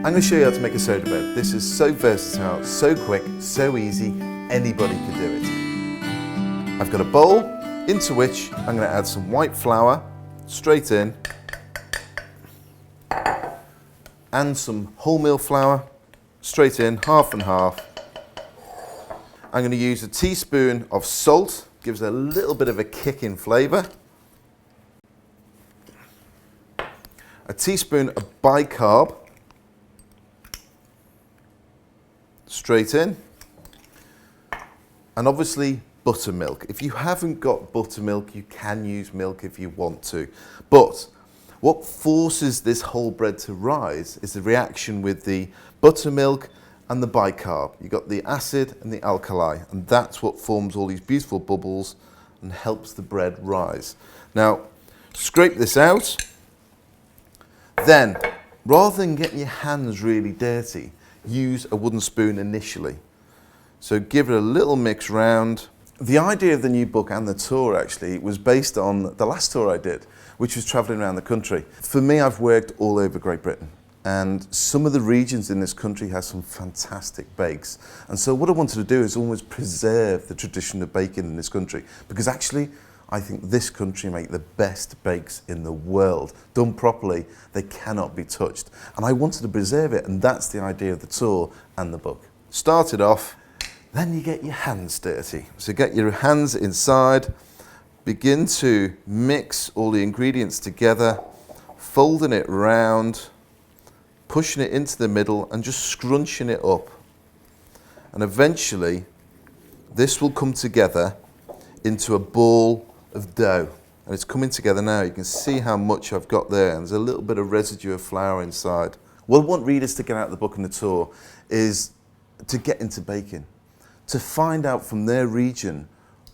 I'm going to show you how to make a soda bread. This is so versatile, so quick, so easy, anybody can do it. I've got a bowl into which I'm going to add some white flour straight in and some wholemeal flour straight in, half and half. I'm going to use a teaspoon of salt, gives it a little bit of a kick in flavour. A teaspoon of bicarb, straight in, and obviously buttermilk. If you haven't got buttermilk, you can use milk if you want to. But what forces this whole bread to rise is the reaction with the buttermilk and the bicarb. You've got the acid and the alkali, and that's what forms all these beautiful bubbles and helps the bread rise. Now, scrape this out. Then, rather than getting your hands really dirty, use a wooden spoon initially. So give it a little mix round. The idea of the new book and the tour actually was based on the last tour I did, which was travelling around the country. For me, I've worked all over Great Britain, and some of the regions in this country have some fantastic bakes. And so what I wanted to do is almost preserve the tradition of baking in this country, because actually I think this country make the best bakes in the world. Done properly, they cannot be touched. And I wanted to preserve it, and that's the idea of the tour and the book. Start it off, then you get your hands dirty. So get your hands inside, begin to mix all the ingredients together, folding it round, pushing it into the middle and just scrunching it up. And eventually, this will come together into a ball of dough. And it's coming together now. You can see how much I've got there, and there's a little bit of residue of flour inside. What I want readers to get out of the book and the tour is to get into baking, to find out from their region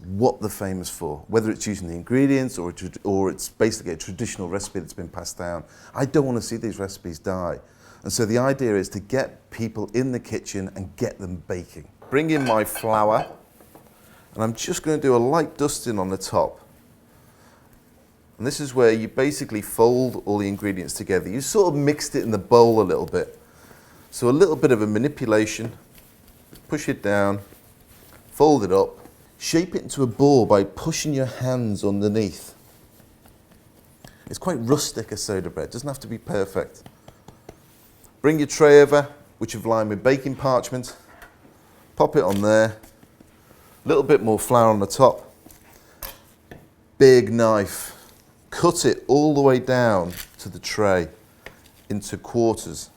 what they're famous for, whether it's using the ingredients or it's basically a traditional recipe that's been passed down. I don't want to see these recipes die. And so the idea is to get people in the kitchen and get them baking. Bring in my flour, and I'm just going to do a light dusting on the top. And this is where you basically fold all the ingredients together. You sort of mixed it in the bowl a little bit. So a little bit of a manipulation, push it down, fold it up, shape it into a ball by pushing your hands underneath. It's quite rustic, a soda bread, doesn't have to be perfect. Bring your tray over, which you've lined with baking parchment, pop it on there, a little bit more flour on the top, big knife, cut it all the way down to the tray into quarters.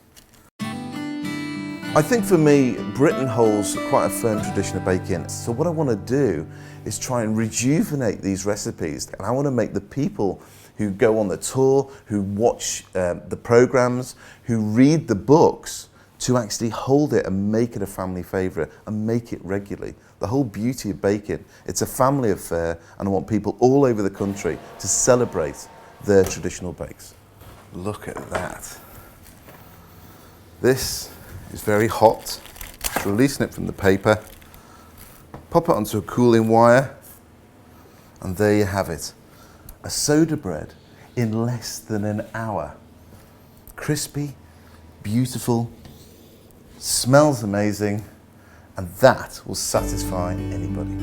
I think for me, Britain holds quite a firm tradition of baking. So what I want to do is try and rejuvenate these recipes, and I want to make the people who go on the tour, who watch the programs, who read the books, to actually hold it and make it a family favourite and make it regularly. The whole beauty of baking, it's a family affair, and I want people all over the country to celebrate their traditional bakes. Look at that. This is very hot. Just releasing it from the paper, pop it onto a cooling wire, and there you have it. A soda bread in less than an hour. Crispy, beautiful, smells amazing, and that will satisfy anybody.